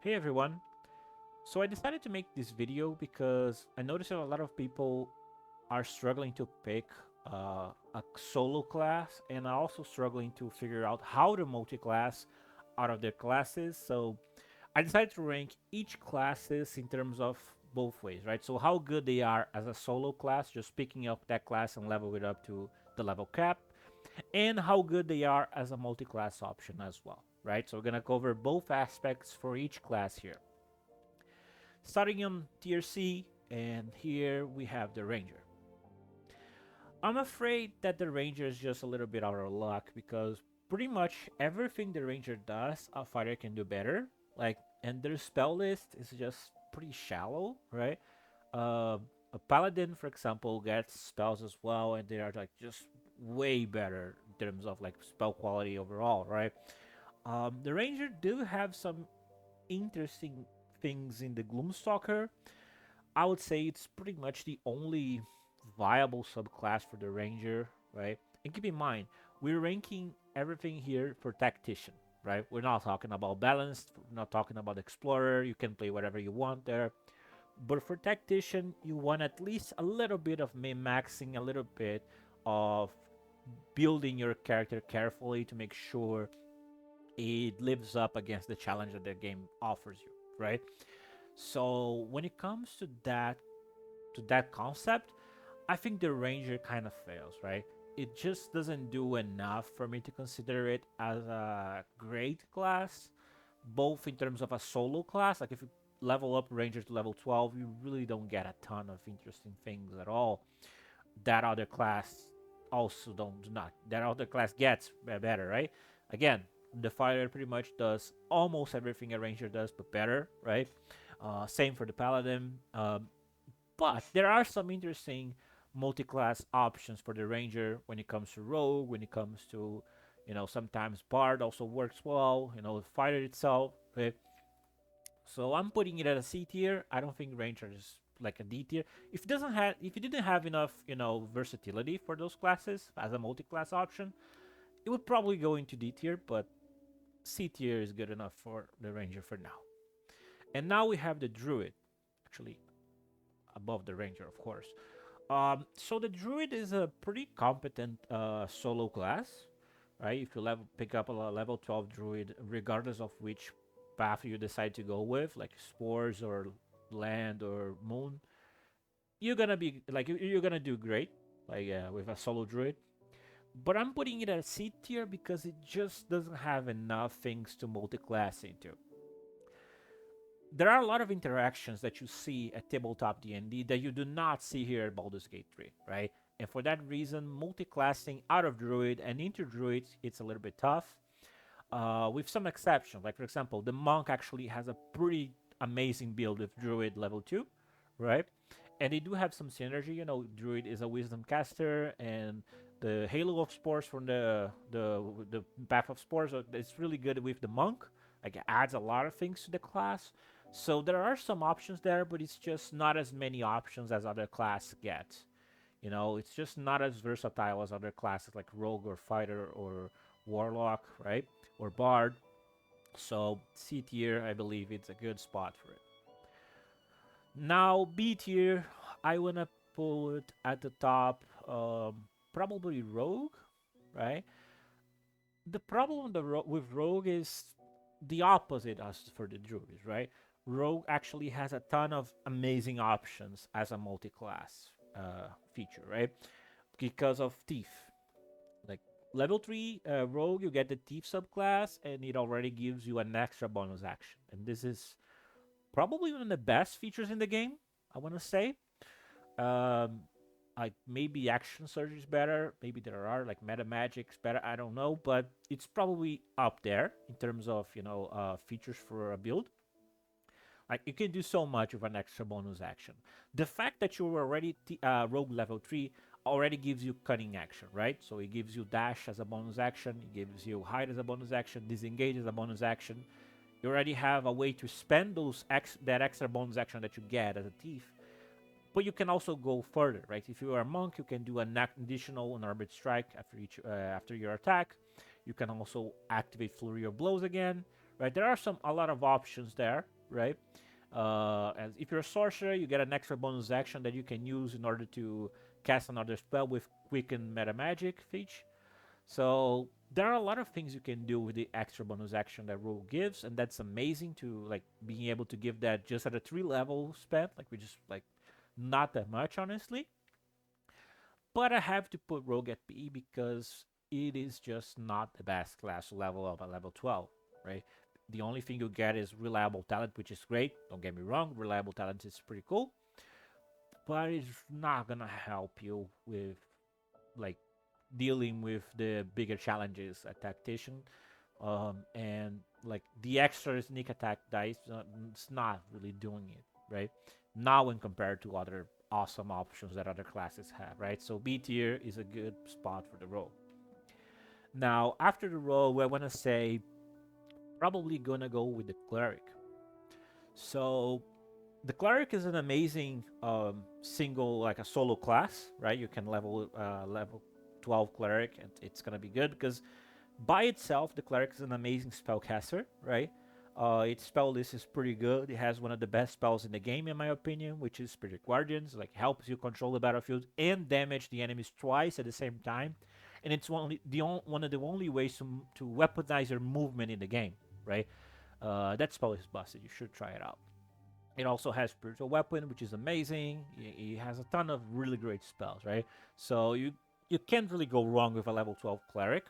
Hey everyone. So I decided to make this video because I noticed that a lot of people are struggling to pick a solo class and are also struggling to figure out how to multi-class out of their classes. So I decided to rank each classes in terms of both ways, right? So how good they are as a solo class, just picking up that class and level it up to the level cap, and how good they are as a multi-class option as well, right? So we're gonna cover both aspects for each class here. Starting on tier C, and here we have the Ranger. I'm afraid that the Ranger is just a little bit out of luck because pretty much everything the Ranger does, a fighter can do better. Like, and their spell list is just pretty shallow, right? Uh, a Paladin, for example, gets spells as well, and they are like just way better in terms of like spell quality overall, right? The Ranger do have some interesting things in the Gloomstalker. I would say it's pretty much the only viable subclass for the Ranger, right? And keep in mind, we're ranking everything here for Tactician, right? We're not talking about Balanced, we're not talking about Explorer, you can play whatever you want there. But for Tactician, you want at least a little bit of min-maxing, a little bit of building your character carefully to make sure it lives up against the challenge that the game offers you, right? So when it comes to that concept, I think the Ranger kind of fails, right? It just doesn't do enough for me to consider it as a great class, both in terms of a solo class. Like if you level up Ranger to level 12, you really don't get a ton of interesting things at all. That other class also don't do not. That other class gets better, right? Again, the fighter pretty much does almost everything a Ranger does, but better, right? Same for the Paladin. But there are some interesting multi-class options for the Ranger when it comes to Rogue, when it comes to, sometimes Bard also works well, the fighter itself. Okay? So I'm putting it at a C tier. I don't think Ranger is like a D tier. If you didn't have enough, versatility for those classes as a multi-class option, it would probably go into D tier, but C tier is good enough for the Ranger for now. And now we have the Druid, actually above the Ranger, of course. So the druid is a pretty competent solo class, right? If you pick up a level 12 druid, regardless of which path you decide to go with, like spores or land or moon, you're gonna be like you're gonna do great, like with a solo druid. But I'm putting it at C tier because it just doesn't have enough things to multi-class into. There are a lot of interactions that you see at tabletop D&D that you do not see here at Baldur's Gate 3, right? And for that reason, multi-classing out of Druid and into Druid, it's a little bit tough. With some exceptions, like for example, the Monk actually has a pretty amazing build with Druid level 2, right? And they do have some synergy. Druid is a Wisdom caster, and the Halo of Spores from the Path of Spores, it's really good with the Monk. Like it adds a lot of things to the class. So there are some options there, but it's just not as many options as other class get. It's just not as versatile as other classes like Rogue or Fighter or Warlock, right? Or Bard. So C tier, I believe it's a good spot for it. Now B tier, I wanna put at the top, probably Rogue, right? The problem with Rogue is the opposite as for the Druids, right? Rogue actually has a ton of amazing options as a multi-class feature, right? Because of Thief. Like level 3 Rogue, you get the Thief subclass, and it already gives you an extra bonus action. And this is probably one of the best features in the game, I want to say. Um, like maybe action surge is better, maybe there are like meta magic's better, I don't know, but it's probably up there in terms of features for a build. Like you can do so much with an extra bonus action. The fact that you're already rogue level 3 already gives you cunning action, right? So it gives you dash as a bonus action, it gives you hide as a bonus action, disengage as a bonus action. You already have a way to spend that extra bonus action that you get as a thief. But you can also go further, right? If you are a monk, you can do an additional unarmed strike after your attack. You can also activate flurry of blows again, right? There are a lot of options there, right? And if you're a sorcerer, you get an extra bonus action that you can use in order to cast another spell with quicken meta magic feature. So there are a lot of things you can do with the extra bonus action that rule gives, and that's amazing to like being able to give that just at a 3 level spend, like we just like not that much honestly. But I have to put Rogue at PE because it is just not the best class to level up at level 12, right? The only thing you get is reliable talent, which is great. Don't get me wrong, reliable talent is pretty cool, but it's not gonna help you with like dealing with the bigger challenges at Tactician. And like the extra sneak attack dice, it's not really doing it, right? Now when compared to other awesome options that other classes have, right? So B tier is a good spot for the roll. Now after the roll, I want to say probably gonna go with the cleric. So the cleric is an amazing single, like a solo class, right? You can level 12 cleric, and it's gonna be good because by itself, the cleric is an amazing spellcaster, right? Its spell list is pretty good. It has one of the best spells in the game, in my opinion, which is Spirit Guardians. Like helps you control the battlefield and damage the enemies twice at the same time, and it's one of the only ways to weaponize your movement in the game, right? That spell is busted. You should try it out. It also has spiritual weapon, which is amazing. It has a ton of really great spells, right? So you can't really go wrong with a level 12 cleric.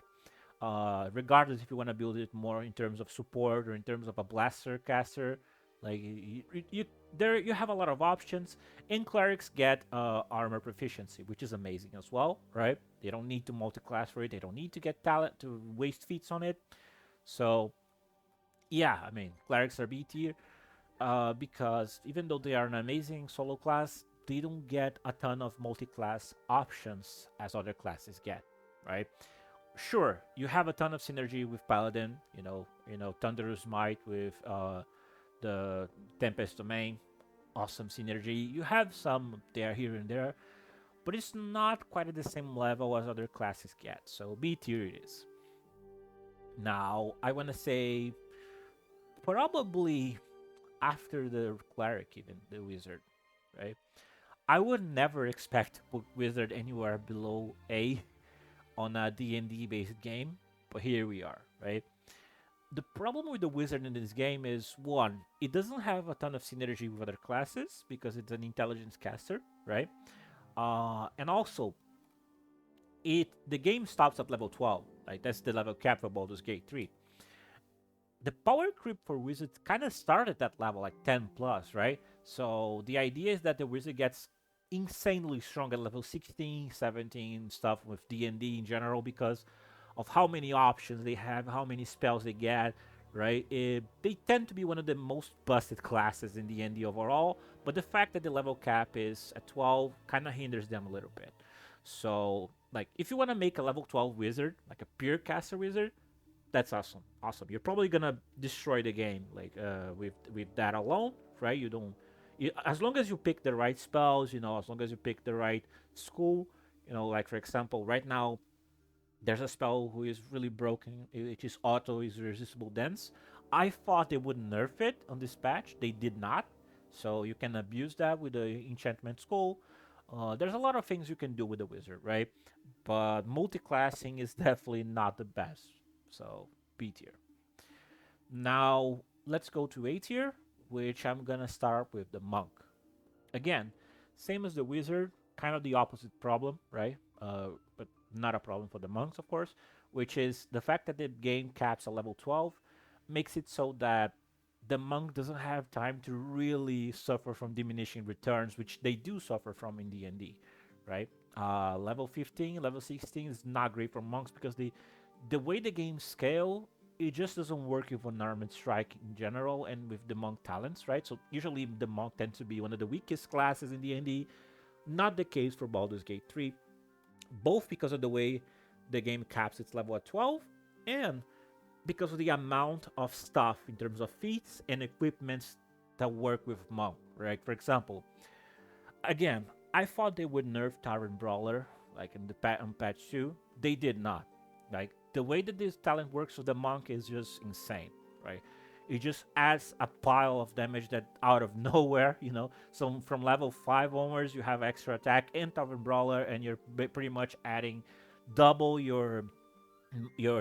Regardless if you want to build it more in terms of support or in terms of a blaster caster, like there you have a lot of options. And clerics get armor proficiency, which is amazing as well, right? They don't need to multi-class for it. They don't need to get talent to waste feats on it. So yeah, I mean clerics are B tier because even though they are an amazing solo class, they don't get a ton of multi-class options as other classes get, right? Sure, you have a ton of synergy with Paladin. Thunderous Might with the Tempest Domain, awesome synergy. You have some there here and there, but it's not quite at the same level as other classes get. So B tier it is. Now I want to say probably after the cleric, even the wizard, right? I would never expect to put wizard anywhere below A on a D&D based game, but here we are, right? The problem with the wizard in this game is one, it doesn't have a ton of synergy with other classes because it's an intelligence caster, right? And also, the game stops at level 12, like that's the level cap for Baldur's Gate 3. The power creep for wizards kind of started at level like 10 plus, right? So the idea is that the wizard gets insanely strong at level 16, 17 stuff with D&D in general because of how many options they have, how many spells they get, right? They tend to be one of the most busted classes in D&D overall, but the fact that the level cap is at 12 kind of hinders them a little bit. So, like, if you want to make a level 12 wizard, like a pure caster wizard, that's awesome. Awesome. You're probably gonna destroy the game, like with that alone, right? As long as you pick the right spells, as long as you pick the right school, like for example, right now there's a spell who is really broken, which is auto is resistible dance. I thought they would nerf it on this patch. They did not. So you can abuse that with the enchantment school. There's a lot of things you can do with the wizard, right? But multi-classing is definitely not the best. So B tier. Now let's go to A tier, which I'm gonna start with the monk. Again, same as the wizard, kind of the opposite problem, right? But not a problem for the monks, of course, which is the fact that the game caps at level 12 makes it so that the monk doesn't have time to really suffer from diminishing returns, which they do suffer from in D&D, right? Level 15, level 16 is not great for monks because the way the game scale, it just doesn't work with unarmed strike in general and with the monk talents, right? So usually the monk tends to be one of the weakest classes in D&D. Not the case for Baldur's Gate 3, both because of the way the game caps its level at 12 and because of the amount of stuff in terms of feats and equipments that work with monk, right? For example, again, I thought they would nerf Tyrant Brawler like in on patch 2. They did not. Like the way that this talent works with the monk is just insane, right? It just adds a pile of damage that out of nowhere, you know. So from level 5 onwards, you have extra attack and Tavern Brawler, and you're pretty much adding double your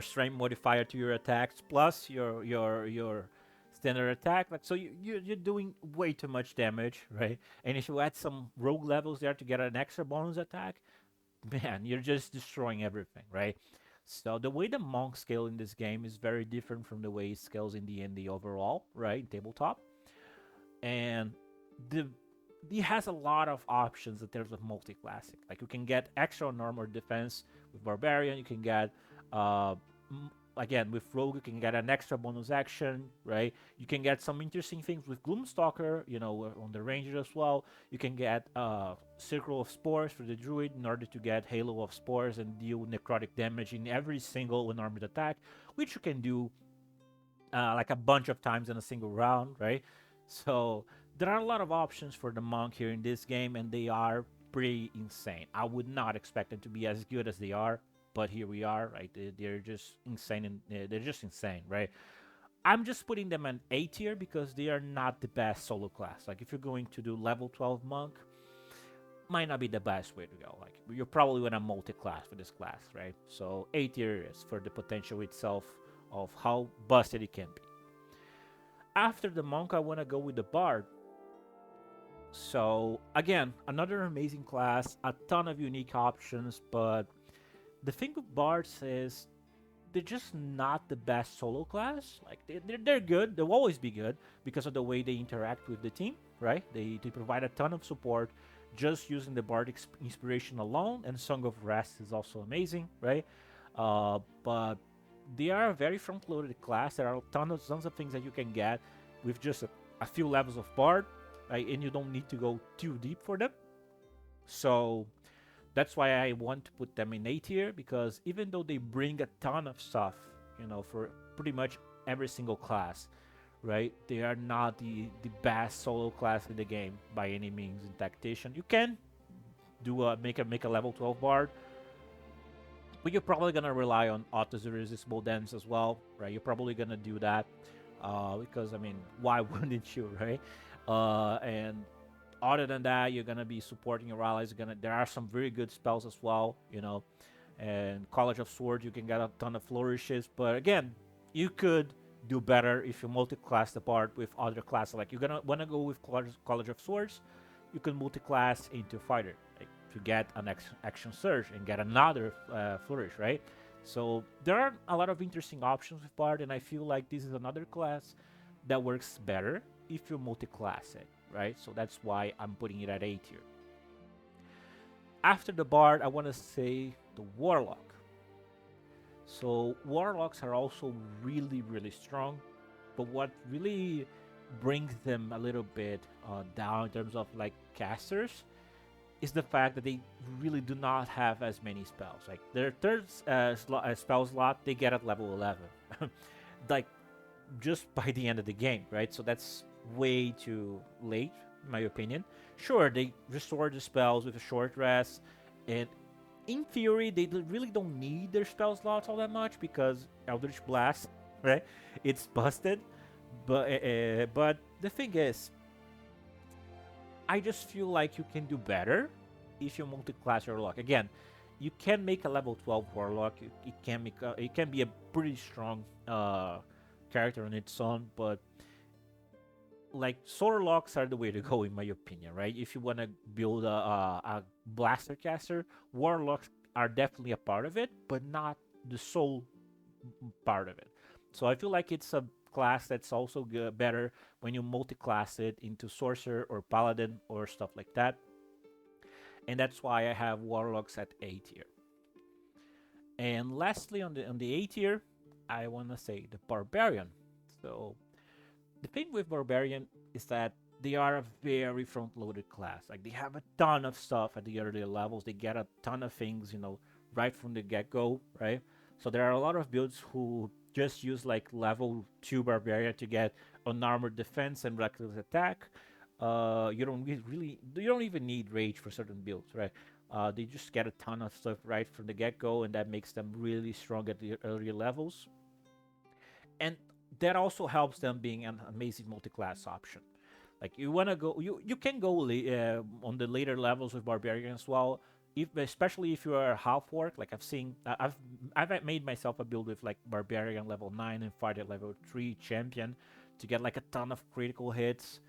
strength modifier to your attacks plus your standard attack. Like, so you're doing way too much damage, right? And if you add some rogue levels there to get an extra bonus attack, man, you're just destroying everything, right? So the way the monk scale in this game is very different from the way it scales in the overall, right? In tabletop. And the it has a lot of options in terms of multi-classic. Like, you can get extra on armor defense with barbarian. You can get uh, again with rogue. You can get an extra bonus action, right? You can get some interesting things with gloomstalker, you know, on the ranger as well. You can get circle of spores for the druid in order to get halo of spores and deal necrotic damage in every single unarmed attack, which you can do like a bunch of times in a single round, right? So there are a lot of options for the monk here in this game, and they are pretty insane. I would not expect them to be as good as they are, but here we are, right? They're just insane, and they're just insane, right? I'm just putting them in A tier because they are not the best solo class. Like, if you're going to do level 12 monk, might not be the best way to go. Like, you're probably gonna multi-class for this class, right? So A tier is for the potential itself of how busted it can be. After the monk, I want to go with the bard. So again, another amazing class, a ton of unique options, but the thing with bards is they're just not the best solo class. Like, they're good, they'll always be good because of the way they interact with the team, right? They provide a ton of support just using the bard inspiration alone, and Song of Rest is also amazing, right? But they are a very front-loaded class. There are tons of things that you can get with just a few levels of bard, right? And you don't need to go too deep for them. So that's why I want to put them in A tier, because even though they bring a ton of stuff, you know, for pretty much every single class, right? They are not the best solo class in the game by any means. In Tactician, you can do a make a level 12 bard, but you're probably gonna rely on autos irresistible dance as well, right? You're probably gonna do that because, I mean, why wouldn't you, right? And other than that, you're gonna be supporting your allies. There are some very good spells as well, you know. And College of Swords, you can get a ton of flourishes, but again, you could do better if you multi-class the part with other classes. Like, you're gonna wanna go with College of Swords, you can multi-class into fighter, like, to get an action surge and get another flourish, right? So there are a lot of interesting options with Bard, and I feel like this is another class that works better if you multi-class it, right? So that's why I'm putting it at A tier. After the Bard, I want to say the Warlock. So Warlocks are also really, really strong, but what really brings them a little bit down in terms of like casters is the fact that they really do not have as many spells. Like, their third spell slot, they get at level 11. Like, just by the end of the game, right? So that's way too late, in my opinion. Sure, they restore the spells with a short rest, and in theory, they really don't need their spell slots all that much because Eldritch Blast, right? It's busted, but the thing is, I just feel like you can do better if you multi-class your Warlock. Again, you can make a level 12 Warlock. It can be a pretty strong character on its own, but like, Sword Locks are the way to go in my opinion, right? If you want to build a blaster caster, Warlocks are definitely a part of it, but not the sole part of it. So I feel like it's a class that's also better when you multi-class it into Sorcerer or Paladin or stuff like that. And that's why I have Warlocks at A tier. And lastly, on the A tier, I want to say the Barbarian. So the thing with Barbarian is that they are a very front-loaded class. Like, they have a ton of stuff at the earlier levels. They get a ton of things, you know, right from the get-go, right? So there are a lot of builds who just use like level 2 Barbarian to get unarmored defense and reckless attack. You don't even need rage for certain builds, right? They just get a ton of stuff right from the get-go, and that makes them really strong at the earlier levels. And that also helps them being an amazing multi-class option. Like you want to go, you can go on the later levels with barbarian as well. If especially if you are a half orc, like I've seen, I've made myself a build with like barbarian level 9 and fighter level 3 champion to get like a ton of critical hits.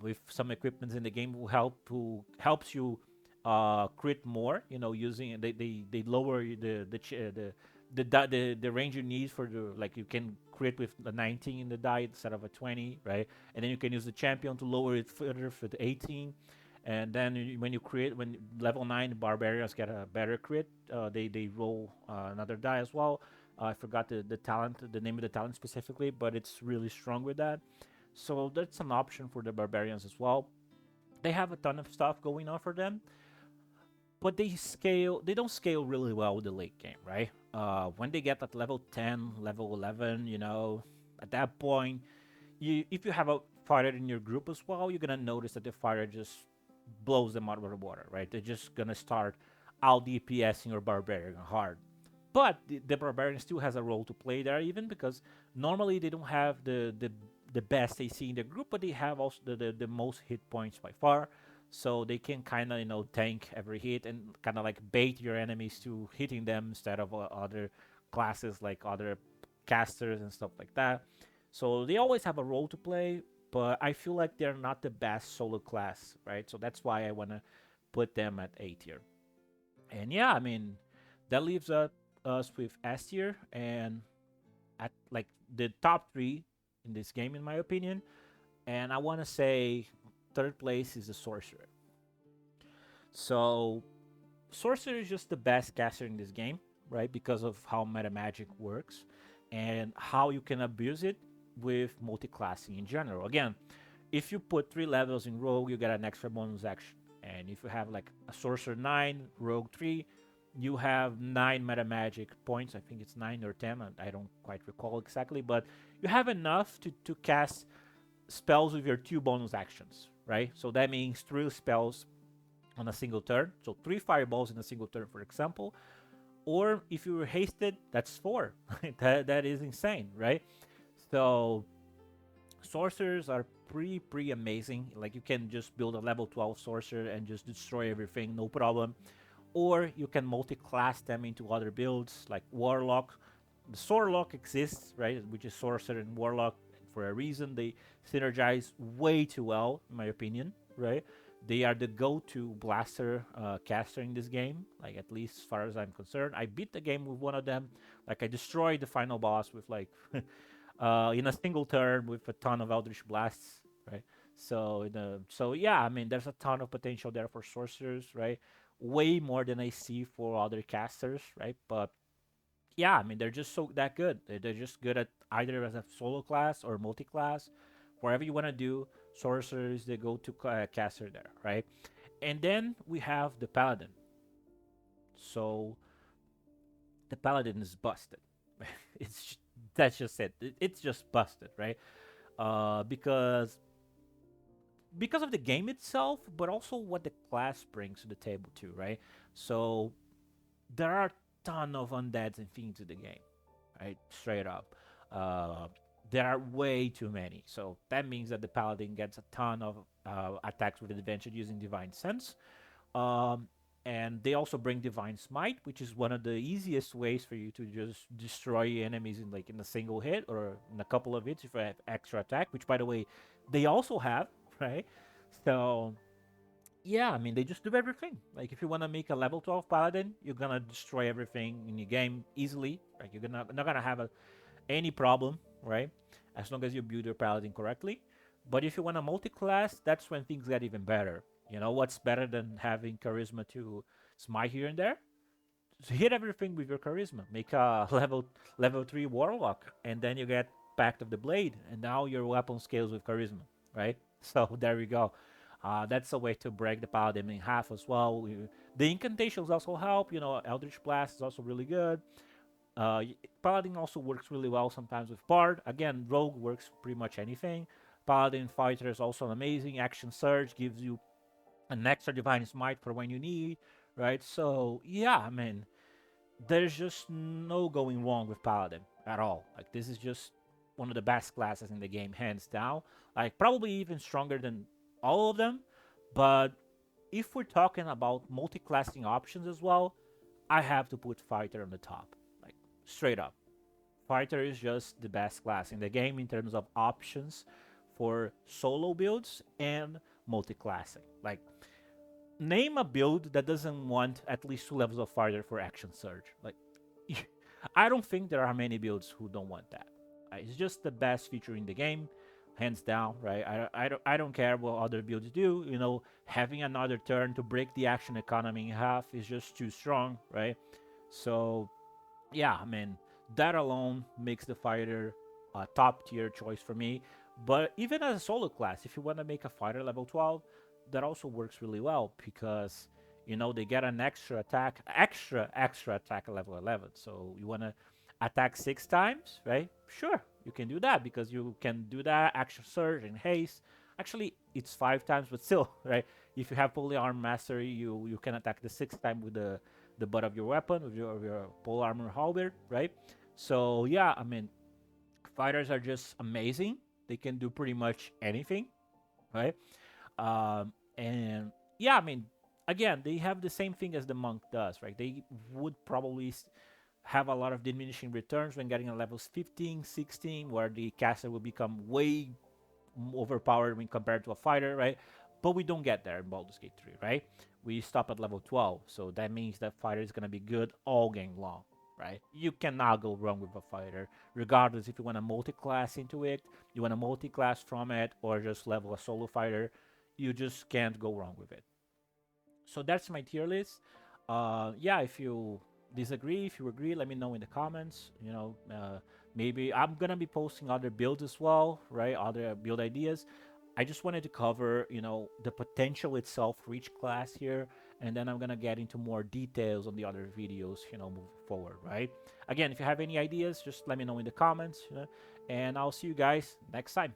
With some equipments in the game who helps you crit more. You know, using they lower the range you need for the, like you can crit with the 19 in the die instead of a 20, right? And then you can use the champion to lower it further for the 18. And then when you crit, when level 9 barbarians get a better crit, they roll another die as well. I forgot the talent, the name of the talent specifically, but it's really strong with that. So that's an option for the barbarians as well. They have a ton of stuff going on for them, but they don't scale really well with the late game, right? When they get at level 10, level 11, you know, at that point, if you have a fighter in your group as well, you're gonna notice that the fighter just blows them out of the water, right? They're just gonna start out DPSing your barbarian hard. But the barbarian still has a role to play there, even because normally they don't have the best AC in the group, but they have also the most hit points by far. So they can kind of, you know, tank every hit and kind of like bait your enemies to hitting them instead of other classes like other casters and stuff like that. So they always have a role to play, but I feel like they're not the best solo class, right? So that's why I want to put them at A tier. And yeah, I mean, that leaves us with S tier and at like the top three in this game, in my opinion. And I want to say third place is the Sorcerer. So Sorcerer is just the best caster in this game, right? Because of how meta magic works and how you can abuse it with multi-classing in general. Again, if you put 3 levels in Rogue, you get an extra bonus action. And if you have like a Sorcerer 9, Rogue 3, you have 9 meta magic points. I think it's 9 or 10. I don't quite recall exactly, but you have enough to cast spells with your 2 bonus actions, right? So that means 3 spells on a single turn. So 3 fireballs in a single turn, for example. Or if you were hasted, that's 4. That is insane, right? So sorcerers are pretty amazing. Like you can just build a level 12 sorcerer and just destroy everything, no problem. Or you can multi-class them into other builds like Warlock. The Sorlock exists, right? Which is Sorcerer and Warlock for a reason. They synergize way too well, in my opinion, right? They are the go-to blaster caster in this game, like at least as far as I'm concerned. I beat the game with one of them. Like I destroyed the final boss with like in a single turn with a ton of Eldritch Blasts, right? So yeah, I mean, there's a ton of potential there for sorcerers, right? Way more than I see for other casters, right? But yeah, I mean, they're just so that good. They're just good at either as a solo class or multi-class, whatever you want to do. Sorcerer is the go-to caster there, right? And then we have the Paladin. So the Paladin is busted. it's that's just it. It's just busted, right? Because of the game itself, but also what the class brings to the table too, right? So there are a ton of undeads and fiends in the game, right? Straight up. Uh, there are way too many. So that means that the paladin gets a ton of attacks with advantage using divine sense. Um, and they also bring divine smite, which is one of the easiest ways for you to just destroy enemies in like in a single hit or in a couple of hits if you have extra attack, which by the way they also have, right? So yeah, I mean they just do everything. Like if you want to make a level 12 paladin, you're gonna destroy everything in your game easily. Like you're not gonna have any problem, right? As long as you build your paladin correctly. But if you want a multi-class, that's when things get even better. You know what's better than having charisma to smite here and there? So hit everything with your charisma. Make a level 3 warlock, and then you get Pact of the Blade, and now your weapon scales with charisma, right? So there we go. That's a way to break the paladin in half as well. The incantations also help. You know, Eldritch Blast is also really good. Paladin also works really well sometimes with Bard. Again, Rogue works pretty much anything. Paladin Fighter is also amazing. Action Surge gives you an extra Divine Smite for when you need, right? So, yeah, I mean, there's just no going wrong with Paladin at all. Like, this is just one of the best classes in the game, hands down. Like probably even stronger than all of them. But if we're talking about multi-classing options as well, I have to put fighter on the top, like straight up. Fighter is just the best class in the game in terms of options for solo builds and multi-classing. Like, name a build that doesn't want at least 2 levels of fighter for action surge. Like, I don't think there are many builds who don't want that. It's just the best feature in the game, hands down, right? I don't care what other builds do. Having another turn to break the action economy in half is just too strong, right? So yeah, I mean, that alone makes the fighter a top tier choice for me. But even as a solo class, if you want to make a fighter level 12, that also works really well because they get an extra attack at level 11. So you want to attack 6 times, right? Sure, you can do that because you can do that action surge and haste. Actually, it's 5 times, but still, right? If you have polearm mastery, you can attack the 6th time with the butt of your weapon, with your pole armor halberd, right? So yeah, I mean, fighters are just amazing. They can do pretty much anything, right? And yeah, I mean, again, they have the same thing as the monk does, right? They would probably have a lot of diminishing returns when getting a levels 15, 16, where the caster will become way overpowered when compared to a fighter, right? But we don't get there in Baldur's Gate 3, right? We stop at level 12, so that means that fighter is gonna be good all game long, right? You cannot go wrong with a fighter, regardless if you want to multi-class into it, you want to multi-class from it, or just level a solo fighter. You just can't go wrong with it. So that's my tier list. Yeah, if you disagree, if you agree, let me know in the comments. Maybe I'm gonna be posting other builds as well, right? Other build ideas. I just wanted to cover, the potential itself for each class here, and then I'm gonna get into more details on the other videos, moving forward, right? Again, if you have any ideas, just let me know in the comments, and I'll see you guys next time.